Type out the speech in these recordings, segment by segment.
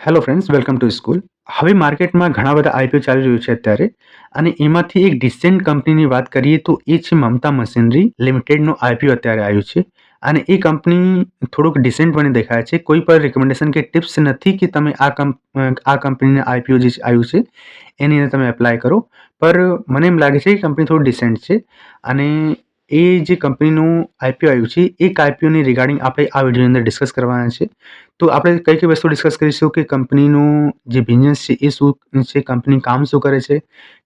Hello friends, welcome to school. હવે માર્કેટમાં ઘણા બધા આઈપીઓ ચાલી રહ્યું છે અત્યારે, અને એમાંથી એક ડિસેન્ટ કંપનીની વાત કરીએ તો એ છે મમતા મશીનરી લિમિટેડનું આઈપીઓ અત્યારે આવ્યું છે. અને એ કંપની થોડુંક ડિસેન્ટ મને દેખાય છે. કોઈ પણ રિકમેન્ડેશન કે ટિપ્સ નથી કે તમે આ કંપનીના આઈપીઓ જે આવ્યું છે એની અંદર તમે એપ્લાય કરો. પર મને એમ લાગે છે કે કંપની થોડું ડિસેન્ટ છે. અને એ જે કંપનીનું આઈપીઓ આવ્યું છે એક આઈપીઓની રિગાર્ડિંગ આપણે આ વિડીયોની અંદર ડિસ્કસ કરવાના છે. તો આપણે કઈ કઈ વસ્તુ ડિસ્કસ કરીશું કે કંપનીનું જે બિઝનેસ છે એ શું છે, કંપની કામ શું કરે છે,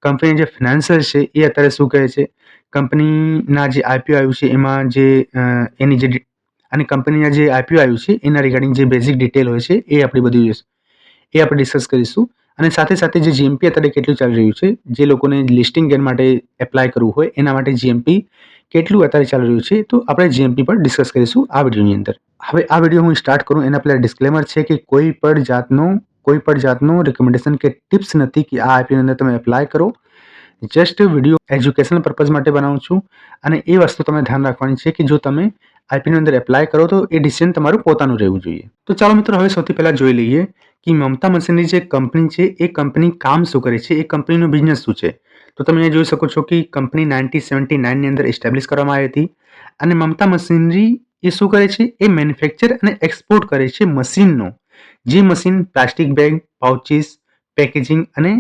કંપની જે ફિનાન્શિયલ છે એ અત્યારે શું કહે છે, કંપનીના જે આઈપીઓ આવ્યું છે એમાં જે એની જે અને કંપનીના જે આઈપીઓ આવ્યું છે એના રિગાર્ડિંગ જે બેઝિક ડિટેલ હોય છે એ આપણી બધી એ આપણે ડિસ્કસ કરીશું. અને સાથે સાથે જે જીએમપી અત્યારે કેટલું ચાલી રહ્યું છે, જે લોકોને લિસ્ટિંગ ગેન માટે એપ્લાય કરવું હોય એના માટે જીએમપી કેટલું અત્યારે ચાલી રહ્યું છે, તો આપણે જીએમપી પર ડિસ્કસ કરીશું આ વિડીયોની અંદર. હવે આ વિડીયો હું સ્ટાર્ટ કરું એના પહેલાં ડિસ્ક્લેમર છે કે કોઈ પણ જાતનું રિકમેન્ડેશન કે ટિપ્સ નથી કે આ આઈપીની અંદર તમે એપ્લાય કરો. જસ્ટ વિડીયો એજ્યુકેશનલ પર્પઝ માટે બનાવું છું. અને એ વસ્તુ તમે ધ્યાન રાખવાની છે કે જો તમે આઈપીની અંદર એપ્લાય કરો તો એ ડિસિઝન તમારું પોતાનું રહેવું જોઈએ. તો ચાલો મિત્રો, હવે સૌથી પહેલાં જોઈ લઈએ કે મમતા મશીનરી જે કંપની છે એ કંપની કામ શું કરે છે, એ કંપનીનો બિઝનેસ શું છે. તો તમે અહીંયા જોઈ શકો છો કે કંપની 1979ની અંદર એસ્ટાબ્લિશ કરવામાં આવી હતી. અને મમતા મશીનરી એ શું કરે છે, એ મેન્યુફેક્ચર અને એક્સપોર્ટ કરે છે મશીનનો. જે machine plastic bag, pouches, packaging અને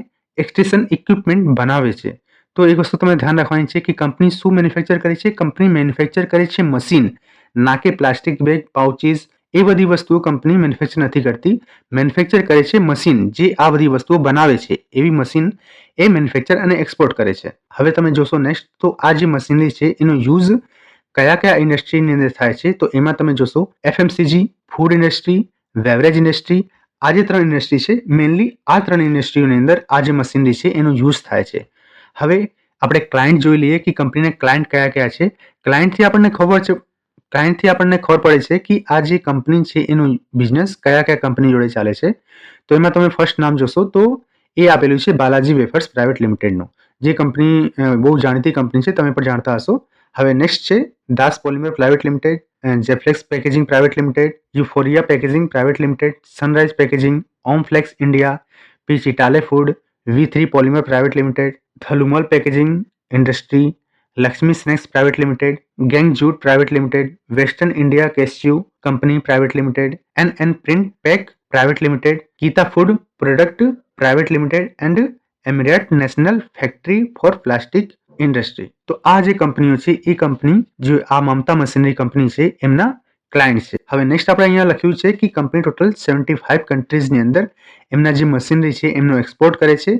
એક્સટ્રેશન ઇક્વિપમેન્ટ બનાવે છે. તો એક વસ્તુ તમે ધ્યાન રાખવાની છે કે કંપની શું મેન્યુફેક્ચર કરે છે, કંપની મેન્યુફેક્ચર કરે છે મશીન, ના કે પ્લાસ્ટિક બેગ, પાઉચીસ. એ બધી વસ્તુઓ કંપની મેન્યુફેક્ચર નથી કરતી. મેન્યુફેક્ચર કરે છે મશીન જે આ બધી વસ્તુઓ બનાવે છે, એવી મશીન એ મેન્યુફેક્ચર અને એક્સપોર્ટ કરે છે. હવે તમે જોશો નેક્સ્ટ, તો આ જે મશીનરી છે એનો યુઝ કયા કયા ઇન્ડસ્ટ્રીની અંદર થાય છે, તો એમાં તમે જોશો FMCG, food industry, beverage industry. આ જે 3 ઇન્ડસ્ટ્રી છે, મેઇનલી આ 3 ઇન્ડસ્ટ્રીઓની અંદર આ જે મશીનરી છે એનો યુઝ થાય છે. હવે આપણે ક્લાયન્ટ જોઈ લઈએ કે કંપનીના ક્લાયન્ટ કયા કયા છે. ક્લાયન્ટથી આપણને ખબર પડે છે કે આ જે કંપની છે એનું બિઝનેસ કયા કયા કંપની જોડે ચાલે છે. તો એમાં તમે ફર્સ્ટ નામ જોશો તો એ આપેલું છે બાલાજી વેફર્સ પ્રાઇવેટ લિમિટેડનું. જે કંપની બહુ જાણીતી કંપની છે, તમે પણ જાણતા હશો. હવે નેક્સ્ટ છે Das polymer private limited, Jflex packaging private limited, Euphoria packaging private limited, Sunrise packaging, Omflex India, P Chitale food, V3 polymer private limited, Thalumal packaging industry, Lakshmi snacks private limited, ગેંગ jute private limited, Western India cashew company private limited, N print pack private limited, Geeta food product private limited and Emirate national factory for plastic industry. તો આ જે કંપનીઓ છે એ company જે આ મમતા machinery company છે એમના ક્લાયન્ટ છે. હવે નેક્સ્ટ આપણે અહીંયા લખ્યું છે કે કંપની ટોટલ 75 કન્ટ્રીઝની અંદર એમના જે મશીનરી છે એમનો એક્સપોર્ટ કરે છે.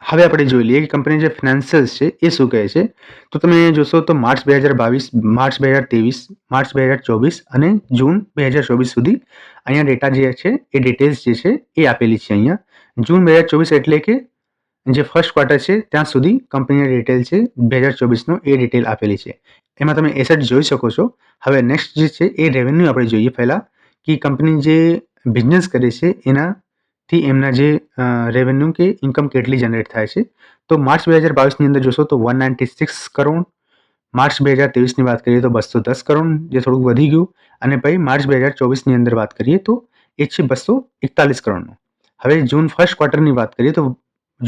હવે આપણે જોઈ લઈએ કે કંપની જે ફિનાન્શિયલ્સ છે એ શું કહે છે. તો તમે અહીંયા જોશો તો માર્ચ 2022, માર્ચ 2023, માર્ચ 2024 અને જૂન 2024 સુધી અહીંયા ડેટા જે છે એ ડિટેલ્સ જે છે એ આપેલી છે. અહીંયા જૂન 2024 એટલે કે જે ફર્સ્ટ ક્વાર્ટર છે ત્યાં સુધી કંપનીની ડિટેલ છે 2024નો એ ડિટેલ આપેલી છે. એમાં તમે એસેટ જોઈ શકો છો. હવે નેક્સ્ટ જે છે એ રેવન્યુ આપણે જોઈએ પહેલાં કે કંપની જે બિઝનેસ કરે છે એનાથી એમના જે રેવન્યુ કે ઇન્કમ કેટલી જનરેટ થાય છે. તો માર્ચ 2022ની અંદર જોશો તો 196 કરોડ, માર્ચ 2023ની વાત કરીએ તો 210 કરોડ, જે થોડુંક વધી ગયું. અને પછી માર્ચ 2024ની અંદર વાત કરીએ તો એ છે 241 કરોડનું. હવે જૂન ફર્સ્ટ ક્વાર્ટરની વાત કરીએ તો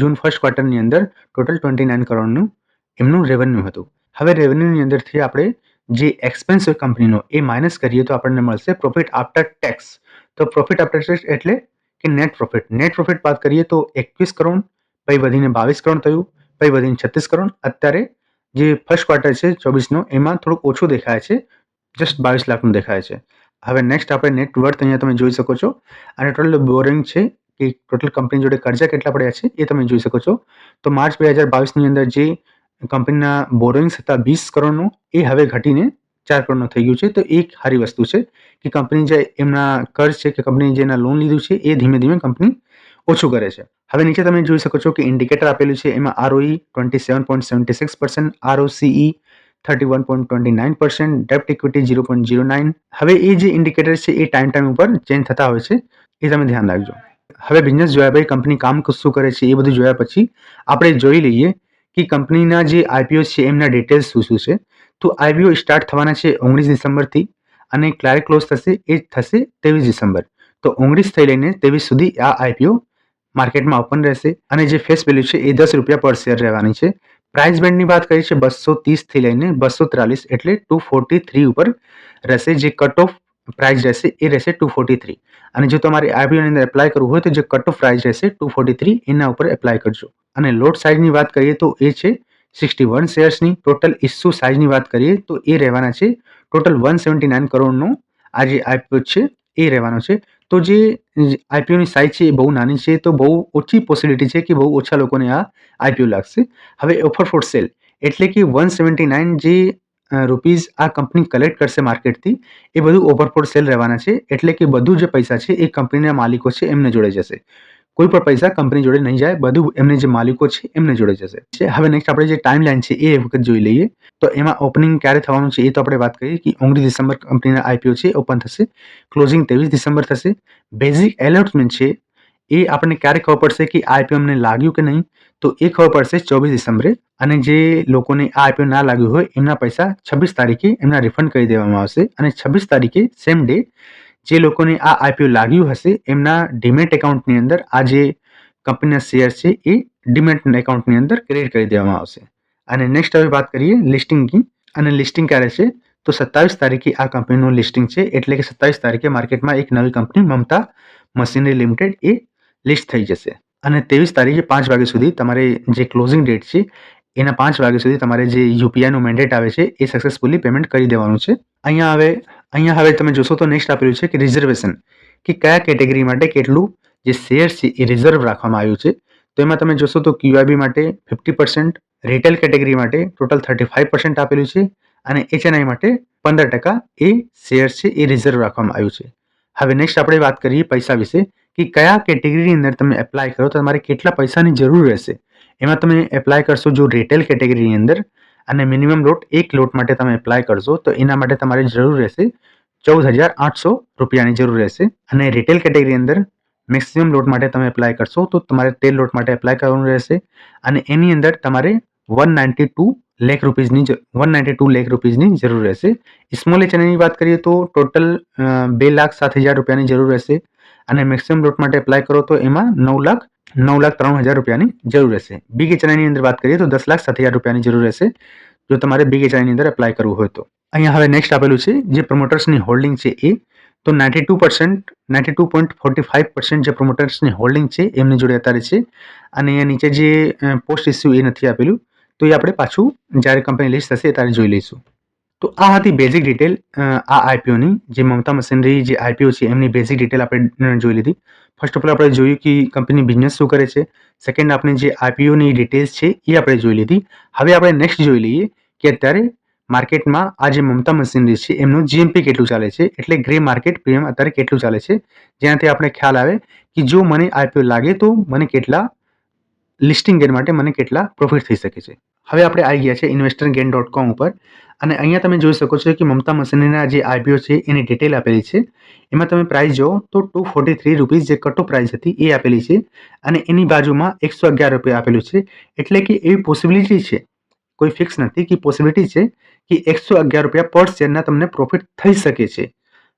જૂન ફર્સ્ટ ક્વાર્ટરની અંદર ટોટલ 29 કરોડનું એમનું રેવન્યુ હતું. હવે રેવન્યુની અંદરથી આપણે જે એક્સપેન્સ હોય કંપનીનો એ માઇનસ કરીએ તો આપણને મળશે પ્રોફિટ આફ્ટર ટેક્સ. તો પ્રોફિટ આફ્ટર ટેક્સ એટલે કે નેટ પ્રોફિટ. નેટ પ્રોફિટ વાત કરીએ તો 21 કરોડ, પછી વધીને 22 કરોડ થયું, પછી વધીને 36 કરોડ. અત્યારે જે ફર્સ્ટ ક્વાર્ટર છે 24નો એમાં થોડુંક ઓછું દેખાય છે, જસ્ટ 22 લાખનું દેખાય છે. હવે નેક્સ્ટ આપણે નેટ વર્થ અહીંયા તમે જોઈ શકો છો. અને ટોટલ બોરિંગ છે કે ટોટલ કંપની જોડે કર્જા કેટલા પડ્યા છે એ તમે જોઈ શકો છો. તો માર્ચ 2022ની અંદર જે કંપનીના બોરોઇંગ્સ હતા 20 કરોડનું, એ હવે ઘટીને 4 કરોડનું થઈ ગયું છે. તો એક સારી વસ્તુ છે કે કંપની જે એમના કર્જ છે કે કંપની જેના લોન લીધું છે એ ધીમે ધીમે કંપની ઓછું કરે છે. હવે નીચે તમે જોઈ શકો છો કે ઇન્ડિકેટર આપેલું છે. એમાં ROE 27.76%, ROCE 31.29%, ડેપ્ટ ઇક્વિટી 0.09. હવે એ જે ઇન્ડિકેટર છે એ ટાઈમ ઉપર ચેન્જ થતા હોય છે, એ તમે ધ્યાન રાખજો. હવે બિઝનેસ જોયા પછી કંપની કામ શું કરે છે એ બધું જોયા પછી આપણે જોઈ લઈએ કે કંપનીના જે આઈપીઓ છે એમના ડિટેલ્સ શું છે. તો આઈપીઓ સ્ટાર્ટ થવાના છે 19 ડિસેમ્બરથી અને ક્યારે ક્લોઝ થશે એ થશે 23 ડિસેમ્બર. તો 19 થી લઈને 23 સુધી આ આઈપીઓ માર્કેટમાં ઓપન રહેશે અને જે ફેસ વેલ્યુ છે એ ₹10 પર શેર રહેવાની છે. પ્રાઇસ બેન્ડની વાત કરીએ છે 230 થી લઈને 243 એટલે 243 ઉપર રહેશે. જે કટ ઓફ પ્રાઇસ રહેશે એ રહેશે 243 અને જો તમારે આઈપીઓની અંદર એપ્લાય કરવું હોય તો જે કટ ઓફ પ્રાઇસ રહેશે 243 એના ઉપર એપ્લાય કરજો. અને લોટ સાઇઝની વાત કરીએ તો એ છે 61 શેર્સની. ટોટલ ઇસ્યુ સાઇઝની વાત કરીએ તો એ રહેવાના છે ટોટલ 179 કરોડનો આ જે આઈપીઓ છે એ રહેવાનો છે. તો જે આઈપીઓની સાઇઝ છે એ બહુ નાની છે, તો બહુ ઓછી પોસિબિલિટી છે કે બહુ ઓછા લોકોને આ આઈપીઓ લાગશે. હવે ઓફર ફોર સેલ એટલે કે 179 જે રૂપીઝ આ કંપની કલેક્ટ કરશે માર્કેટથી એ બધું ઓફર ફોર સેલ રહેવાના છે. એટલે કે બધું જે પૈસા છે એ કંપનીના માલિકો છે એમને જોડે જશે. કોઈ પણ પૈસા કંપની જોડે નહીં જાય, બધું એમને જે માલિકો છે એમને જોડે જશે. હવે નેક્સ્ટ આપણે જે ટાઈમ લાઈન છે એ વખત જોઈ લઈએ. તો એમાં ઓપનિંગ ક્યારે થવાનું છે એ તો આપણે વાત કરીએ કે 19 ડિસેમ્બર કંપનીના આઈપીઓ છે ઓપન થશે. ક્લોઝિંગ 23 ડિસેમ્બર થશે. બેઝિક એલોટમેન્ટ છે એ આપણને ક્યારે ખબર પડશે કે આઈપીઓ અમને લાગ્યું કે નહીં, તો એ ખબર પડશે 24 ડિસેમ્બરે. અને જે લોકોને આ આઈપીઓ ના લાગ્યું હોય એમના પૈસા 26 તારીખે એમના રિફંડ કરી દેવામાં આવશે. અને 26 તારીખે સેમ ડે જે લોકોને આ આઈપીઓ લાગ્યું હશે એમના ડીમેટ એકાઉન્ટની અંદર આ જે કંપનીના શેર છે એ ડીમેટ એકાઉન્ટની અંદર ક્રેડિટ કરી દેવામાં આવશે. અને નેક્સ્ટ હવે વાત કરીએ લિસ્ટિંગની. અને લિસ્ટિંગ ક્યારે છે તો 27 તારીખે આ કંપનીનું લિસ્ટિંગ છે. એટલે કે 27 તારીખે માર્કેટમાં એક નવી કંપની મમતા મશીનરી લિમિટેડ એ લિસ્ટ થઈ જશે. અને 23 તારીખે 5 વાગ્યા સુધી તમારે જે ક્લોઝિંગ ડેટ છે એના 5 વાગ્યા સુધી તમારે જે યુપીઆઈનું મેન્ડેટ આવે છે એ સક્સેસફુલી પેમેન્ટ કરી દેવાનું છે. અહીંયા હવે તમે જોશો તો નેક્સ્ટ આપેલું છે કે રિઝર્વેશન, કે કયા કેટેગરી માટે કેટલું જે શેર છે એ રિઝર્વ રાખવામાં આવ્યું છે. તો એમાં તમે જોશો તો ક્યુઆઈબી માટે 50%, રિટેલ કેટેગરી માટે ટોટલ 35% આપેલું છે અને એચએનઆઈ માટે 15% એ શેર છે એ રિઝર્વ રાખવામાં આવ્યું છે. હવે નેક્સ્ટ આપણે વાત કરીએ પૈસા વિશે કે કયા કેટેગરીની અંદર તમે એપ્લાય કરો તો તમારે કેટલા પૈસાની જરૂર રહેશે. એમાં તમે એપ્લાય કરશો જો રિટેલ કેટેગરીની અંદર અને મિનિમમ લોટ એક લોટ માટે તમે એપ્લાય કરશો તો એના માટે તમારે જરૂર રહેશે ₹14,800 જરૂર રહેશે. અને રિટેલ કેટેગરી અંદર મેક્સિમમ લોટ માટે તમે એપ્લાય કરશો તો તમારે 13 લોટ માટે એપ્લાય કરવાનું રહેશે. અને એની અંદર તમારે 192 લાખ રૂપીઝની જરૂર રહેશે. સ્મોલ એચએનઆઈની વાત કરીએ તો ટોટલ ₹2,07,000ની જરૂર રહેશે. અને મેક્સિમમ લોટ માટે એપ્લાય કરો તો એમાં ₹9,03,000ની જરૂર રહેશે. બિગ એચએનઆઈની અંદર વાત કરીએ તો ₹10,07,000ની જરૂર રહેશે જો તમારે બિગ એચએનઆઈની અંદર એપ્લાય કરવું હોય તો. અહીંયા હવે નેક્સ્ટ આપેલું છે જે પ્રમોટર્સની હોલ્ડિંગ છે એ તો 92.45% જે પ્રમોટર્સની હોલ્ડિંગ છે એમની જોડે અત્યારે છે. અને અહીંયા નીચે જે પોસ્ટ ઇસ્યુ એ નથી આપેલું, તો એ આપણે પાછું જ્યારે કંપની લિસ્ટ થશે ત્યારે જોઈ લઈશું. તો આ હતી બેઝિક ડિટેલ આ આઈપીઓની. જે મમતા મશીનરી જે આઈપીઓ છે એમની બેઝિક ડિટેલ આપણે જોઈ લીધી. ફર્સ્ટ ઓફ ઓલ આપણે જોયું કે કંપની બિઝનેસ શું કરે છે. સેકન્ડ આપણે જે આઈપીઓની ડિટેલ્સ છે એ આપણે જોઈ લીધી. હવે આપણે નેક્સ્ટ જોઈ લઈએ કે અત્યારે માર્કેટમાં આ જે મમતા મશીનરી છે એમનું જીએમપી કેટલું ચાલે છે, એટલે ગ્રે માર્કેટ પ્રીમિયમ અત્યારે કેટલું ચાલે છે, જેનાથી આપણે ખ્યાલ આવે કે જો મને આઈપીઓ લાગે તો મને કેટલા લિસ્ટિંગ ગેન માટે મને કેટલા પ્રોફિટ થઈ શકે છે. હવે આપણે આવી ગયા છે investorgain.com ઉપર અને અહીંયા તમે જોઈ શકો છો કે મમતા મશીનરીના જે આઈપીઓ છે એની ડિટેલ આપેલી છે. એમાં તમે પ્રાઇસ જો તો ₹243 જે કટ ઓફ પ્રાઇસ હતી એ આપેલી છે અને એની બાજુમાં ₹111 આપેલું છે. એટલે કે એવી પોસિબિલિટી છે, કોઈ ફિક્સ નથી કે પોસિબિલિટી છે કે ₹111 પર શેરના તમને પ્રોફિટ થઈ શકે છે.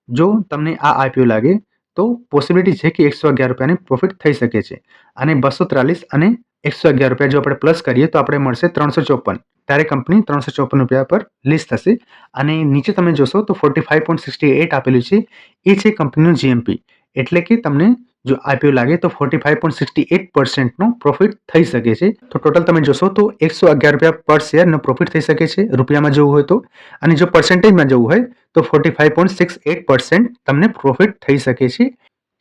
જો તમને આ આઈપીઓ લાગે તો પોસિબિલિટી છે કે ₹111ની પ્રોફિટ થઈ શકે છે. અને 243 અને ₹111 જો આપણે પ્લસ કરીએ તો આપણે મળશે 354. ત્યારે કંપની ₹354 પર લિસ્ટ થશે. અને નીચે તમે જોશો તો 45.68 આપેલું છે એ છે કંપનીનું જીએમપી. એટલે કે તમને જો આઈપીઓ લાગે તો 45.68%નો પ્રોફિટ થઈ શકે છે. તો ટોટલ તમે જોશો તો ₹111 પર શેરનો પ્રોફિટ થઈ શકે છે રૂપિયામાં જવું હોય તો. અને જો પર્સન્ટેજમાં જવું હોય તો 45.68% તમને પ્રોફિટ થઈ શકે છે.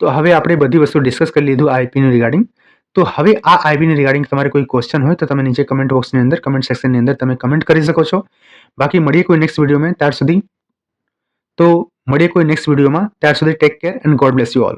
તો હવે આપણે બધી વસ્તુ ડિસ્કસ કરી લીધું આઈપીનું રિગાર્ડિંગ. તો હવે આ આઈપીની રિગાર્ડિંગ તમારે કોઈ ક્વેશ્ચન હોય તો તમે નીચે કમેન્ટ બોક્સની અંદર કમેન્ટ સેક્શનની અંદર તમે કમેન્ટ કરી શકો છો. બાકી મળીએ કોઈ નેક્સ્ટ વિડીયોમાં ત્યાર સુધી take care and God bless you all.